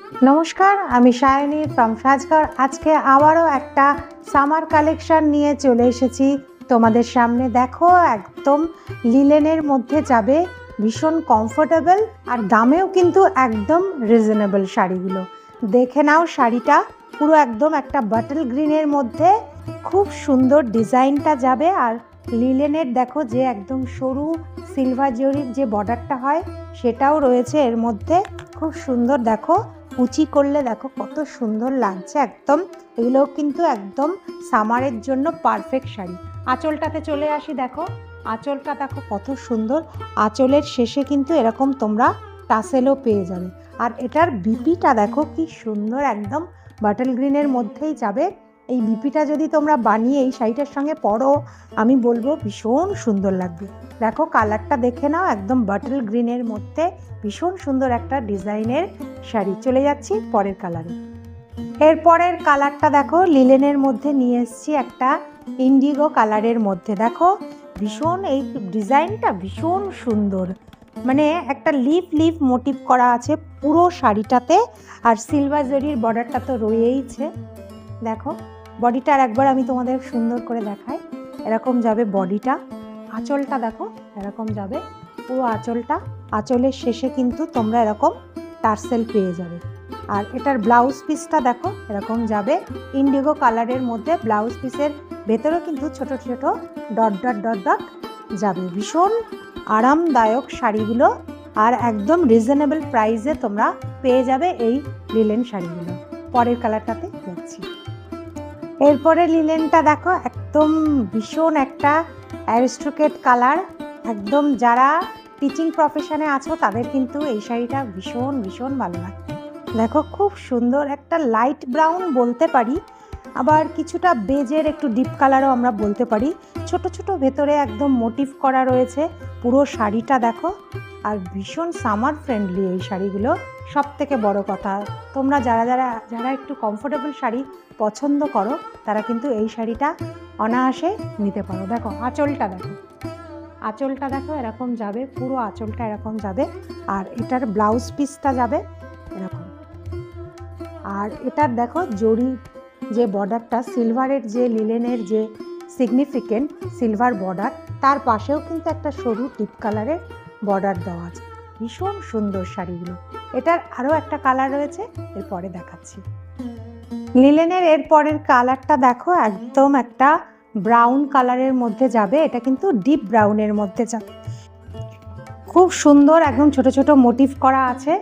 নমস্কার, আমি সায়নী ফ্রম সাজঘর। আজকে আবারও একটা সামার কালেকশন নিয়ে চলে এসেছি তোমাদের সামনে। দেখো, একদম লিলেনের মধ্যে যাবে, ভীষণ কমফোর্টেবল আর দামেও কিন্তু একদম রিজনেবল শাড়িগুলো। দেখে নাও, শাড়িটা পুরো একদম একটা বাটল গ্রিনের মধ্যে খুব সুন্দর ডিজাইনটা যাবে। আর লিলেনের দেখো যে একদম সরু সিলভার জরির যে বর্ডারটা হয় সেটাও রয়েছে এর মধ্যে, খুব সুন্দর। দেখো কুচি করলে দেখো কত সুন্দর লাগছে একদম। এগুলোও কিন্তু একদম সামারের জন্য পারফেক্ট শাড়ি। আঁচলটাতে চলে আসি, দেখো আঁচলটা দেখো কত সুন্দর। আঁচলের শেষে কিন্তু এরকম তোমরা টাসেলও পেয়ে যাবে। আর এটার বিপিটা দেখো কি সুন্দর, একদম বাটল গ্রিনের মধ্যেই যাবে। এই বিপিটা যদি তোমরা বানিয়ে এই শাড়িটার সঙ্গে পরো, আমি বলবো ভীষণ সুন্দর লাগবে। দেখো কালারটা দেখে নাও, একদম বাটল গ্রিনের মধ্যে ভীষণ সুন্দর একটা ডিজাইনের শাড়ি। চলে যাচ্ছি পরের কালারে। এরপরের কালারটা দেখো, লিলেনের মধ্যে নিয়ে এসেছি একটা ইন্ডিগো কালারের মধ্যে। দেখো ভীষণ এই ডিজাইনটা ভীষণ সুন্দর, মানে একটা লিফ লিফ মোটিভ করা আছে পুরো শাড়িটাতে। আর সিলভার জরির বর্ডারটা তো রয়েইছে। দেখো বডিটা আর একবার আমি তোমাদের সুন্দর করে দেখাই। এরকম যাবে বডিটা। আঁচলটা দেখো এরকম যাবে পুরো আঁচলটা। আঁচলের শেষে কিন্তু তোমরা এরকম টার্সেল পেয়ে যাবে। আর এটার ব্লাউজ পিসটা দেখো এরকম যাবে ইন্ডিগো কালারের মধ্যে। ব্লাউজ পিসের ভেতরেও কিন্তু ছোট ছোট ডট ডট ডট ডট যাবে। ভীষণ আরামদায়ক শাড়িগুলো আর একদম রিজনেবল প্রাইসে তোমরা পেয়ে যাবে এই লিলেন শাড়িগুলো। পরের কালারটাতে যাচ্ছি। এরপরে লিলেনটা দেখো একদম ভীষণ একটা অ্যারিস্টোক্রেট কালার। একদম যারা টিচিং প্রফেশনে আছো তাদের কিন্তু এই শাড়িটা ভীষণ ভীষণ ভালো লাগে। দেখো খুব সুন্দর একটা লাইট ব্রাউন বলতে পারি, আবার কিছুটা বেজের একটু ডিপ কালারও আমরা বলতে পারি। ছোট ছোট ভেতরে একদম মোটিভ করা রয়েছে পুরো শাড়িটা দেখো। আর ভীষণ সামার ফ্রেন্ডলি এই শাড়িগুলো। সব থেকে বড় কথা, তোমরা যারা যারা যারা একটু কমফোর্টেবল শাড়ি পছন্দ করো তারা কিন্তু এই শাড়িটা অনায়াসে নিতে পারো। দেখো আঁচলটা দেখো, আঁচলটা দেখো এরকম যাবে, পুরো আঁচলটা এরকম যাবে। আর এটার ব্লাউজ পিসটা যাবে এরকম। আর এটার দেখো জরি যে বর্ডারটা, সিলভারের যে লিলেনের যে সিগনিফিকেন্ট সিলভার বর্ডার, তার পাশেও কিন্তু একটা সরু ডিপ কালারের বর্ডার দেওয়া আছে। ভীষণ সুন্দর শাড়িগুলো। এটার আরও একটা কালার রয়েছে, এরপরে দেখাচ্ছি। লিলেনের এরপরের কালারটা দেখো একদম একটা ব্রাউন কালারের মধ্যে যাবে। এটা কিন্তু ডিপ ব্রাউনের মধ্যে যাবে। খুব সুন্দর একদম ছোট ছোট মোটিভ করা আছে।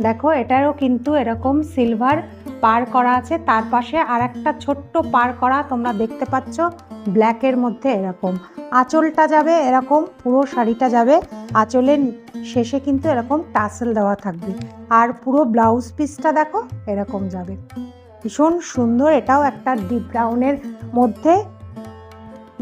দেখো এটারও কিন্তু এরকম সিলভার পার করা আছে, তার পাশে আর একটা ছোট্ট পার করা তোমরা দেখতে পাচ্ছ ব্ল্যাকের মধ্যে। এরকম আঁচলটা যাবে এরকম, পুরো শাড়িটা যাবে। আঁচলের শেষে কিন্তু এরকম টাসেল দেওয়া থাকবে। আর পুরো ব্লাউজ পিসটা দেখো এরকম যাবে। ভীষণ সুন্দর, এটাও একটা ডিপ ব্রাউনের মধ্যে।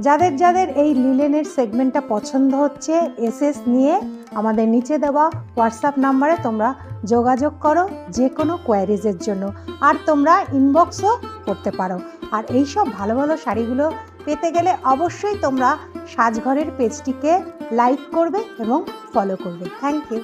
যাদের যাদের এই লিলেনের সেগমেন্টটা পছন্দ হচ্ছে, এসএস নিয়ে আমাদের নিচে দেওয়া হোয়াটসঅ্যাপ নাম্বারে তোমরা যোগাযোগ করো যে কোনো কোয়ারিজের জন্য। আর তোমরা ইনবক্সও করতে পারো। আর এই সব ভালো ভালো শাড়িগুলো পেতে গেলে অবশ্যই তোমরা সাজঘরের পেজটিকে লাইক করবে এবং ফলো করবে। Thank you.